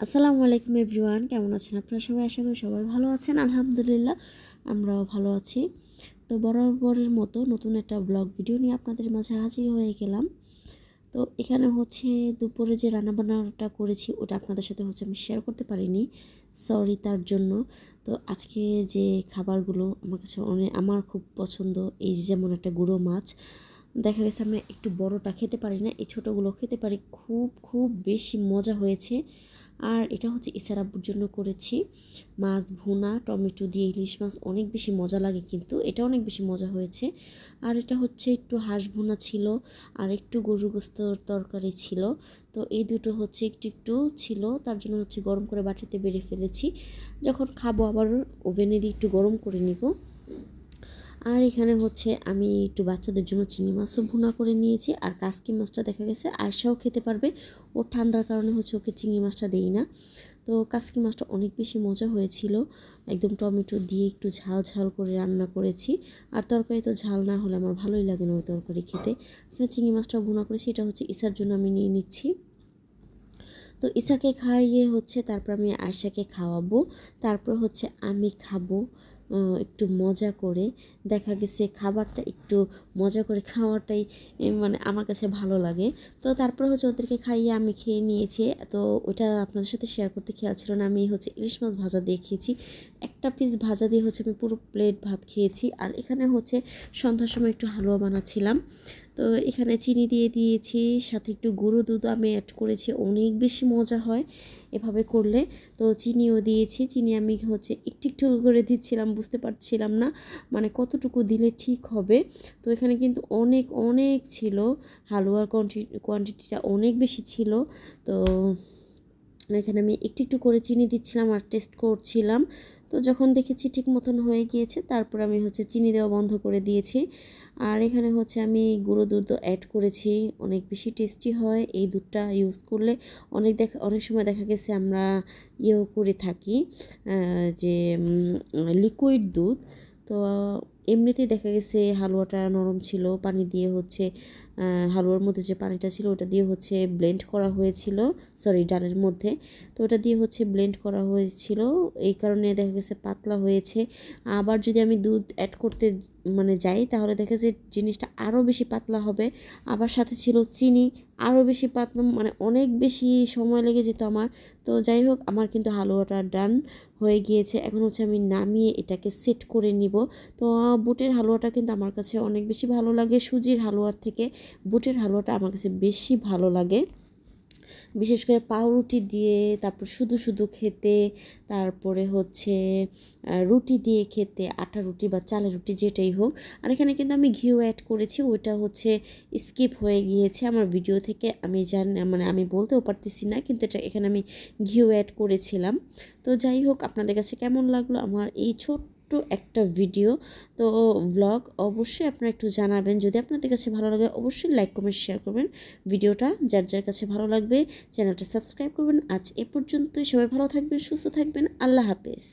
আসসালামু আলাইকুম এভরিওয়ান, কেমন আছেন আপনারা সবাই? আশা করি সবাই ভালো আছেন। আলহামদুলিল্লাহ আমরাও ভালো আছি। তো বরাবরের মতো নতুন একটা ব্লগ ভিডিও নিয়ে আপনাদের মাঝে হাজির হয়ে গেলাম। তো এখানে দুপুরে যে রান্নাবান্নাটা করেছি ওটা আপনাদের সাথে আমি শেয়ার করতে পারিনি, সরি তার জন্য। তো আজকে যে খাবারগুলো আমার কাছে আমার খুব পছন্দ, এই যেমন একটা গুঁড়ো মাছ, দেখা গেছে আমি একটু বড়টা খেতে পারি না, এই ছোটোগুলো খেতে পারি। খুব খুব বেশি মজা হয়েছে। আর এটা ইসার আব্বুর জন্য করেছি। মাছ ভুনা টমেটো দিয়ে ইলিশ মাছ অনেক বেশি মজা লাগে, কিন্তু এটা অনেক বেশি মজা হয়েছে। আর এটা একটু হাঁস ভুনা ছিল, আর একটু গরুর গোস্তর তরকারি ছিল। তো এই দুটো একটু একটু ছিল, তার জন্য গরম করে বাটিতে বেড়ে ফেলেছি। যখন খাবো আবার ওভেনে দিয়ে একটু গরম করে নিব। আর এখানে আমি একটু বাচ্চাদের জন্য চিংড়ি মাছও ভুনা করে নিয়েছি। আর কাসকি মাছটা দেখা গেছে আয়সাও খেতে পারবে, ওর ঠান্ডার কারণে ওকে চিংড়ি মাছটা দিই না। তো কাসকি মাছটা অনেক বেশি মজা হয়েছিল, একদম টমেটো দিয়ে একটু ঝাল ঝাল করে রান্না করেছি। আর তরকারি তো ঝাল না হলে আমার ভালোই লাগে না ওই তরকারি খেতে। এখানে চিংড়ি মাছটা ভুনা করেছি, এটা ইসার জন্য আমি নিয়ে নিচ্ছি। তো ইসাকে খাইয়ে তারপর আমি আয়শাকে খাওয়াবো, তারপর আমি খাবো একটু মজা করে। দেখা গেছে খাবারটা একটু মজা করে খাওয়াটাই মানে আমার কাছে ভালো লাগে। তো তারপর ওদেরকে খাইয়ে আমি খেয়ে নিয়েছি। তো ওটা আপনাদের সাথে শেয়ার করতে খেয়াল ছিল না, আমি ইলিশ মাছ ভাজা দিয়ে খেয়েছি। একটা পিস ভাজা দিয়ে আমি পুরো প্লেট ভাত খেয়েছি। আর এখানে সন্ধ্যার সময় একটু হালুয়া বানাচ্ছিলাম। তো এখানে চিনি দিয়ে দিয়েছি, সাথে একটু গুঁড়ো দুধ আমি অ্যাড করেছি, অনেক বেশি মজা হয় এভাবে করলে। তো চিনিও দিয়েছি, চিনি আমি একটু একটু করে দিচ্ছিলাম, বুঝতে পারছিলাম না মানে কতটুকু দিলে ঠিক হবে। তো এখানে কিন্তু অনেক অনেক ছিল, হালুয়ার কোয়ান্টিটিটা অনেক বেশি ছিল। তো এখানে আমি একটু একটু করে চিনি দিচ্ছিলাম আর টেস্ট করছিলাম। তো যখন দেখেছি ঠিক মতন হয়ে গিয়েছে, তারপর আমি চিনি দেওয়া বন্ধ করে দিয়েছি। আর এখানে আমি গুঁড়ো দুধ অ্যাড করেছি, অনেক বেশি টেস্টি হয় এই দুধটা ইউজ করলে। অনেক সময় দেখা গেছে আমরা করে থাকি যে লিকুইড দুধ। তো এমনিতেই দেখা গেছে হালুয়াটা নরম ছিল, পানি দিয়ে হালুয়ার মধ্যে যে পানিটা ছিল ওটা দিয়ে ব্লেন্ড করা হয়েছিল, সরি ডালের মধ্যে। তো ওটা দিয়ে ব্লেন্ড করা হয়েছিল, এই কারণে দেখা গেছে পাতলা হয়েছে। আবার যদি আমি দুধ অ্যাড করতে যাই, তাহলে দেখা যায় জিনিসটা আরও বেশি পাতলা হবে। আবার সাথে ছিল চিনি, আরও বেশি পাতলা, অনেক বেশি সময় লেগে যেত আমার। তো যাই হোক, আমার কিন্তু হালুয়াটা ডান হয়ে গিয়েছে। এখন আমি নামিয়ে এটাকে সেট করে নিব। তো বুটের হালুয়াটা কিন্তু আমার কাছে অনেক বেশি ভালো লাগে, সুজির হালুয়ার থেকে বুটের হালুয়াটা আমার কাছে বেশি ভালো লাগে। বিশেষ করে পাউরুটি দিয়ে, তারপর শুধু শুধু খেতে, তারপরে রুটি দিয়ে খেতে, আটা রুটি বা চালের রুটি যেটাই হোক। আর এখানে কিন্তু আমি ঘিও অ্যাড করেছি, ওইটা স্কিপ হয়ে গিয়েছে আমার ভিডিও থেকে, আমি আমি বলতেও পারতেছি না, কিন্তু এখানে আমি ঘিও অ্যাড করেছিলাম। তো যাই হোক, আপনাদের কাছে কেমন লাগলো আমার এই ছোট্ট একটা ভিডিও, তো ব্লগ, অবশ্যই আপনারা একটু জানাবেন। যদি আপনাদের কাছে ভালো লাগে অবশ্যই লাইক কমেন্ট শেয়ার করবেন ভিডিওটা, যার যার কাছে ভালো লাগবে চ্যানেলটা সাবস্ক্রাইব করবেন। আজ এ পর্যন্তই, সবাই ভালো থাকবেন, সুস্থ থাকবেন, আল্লাহ হাফেজ।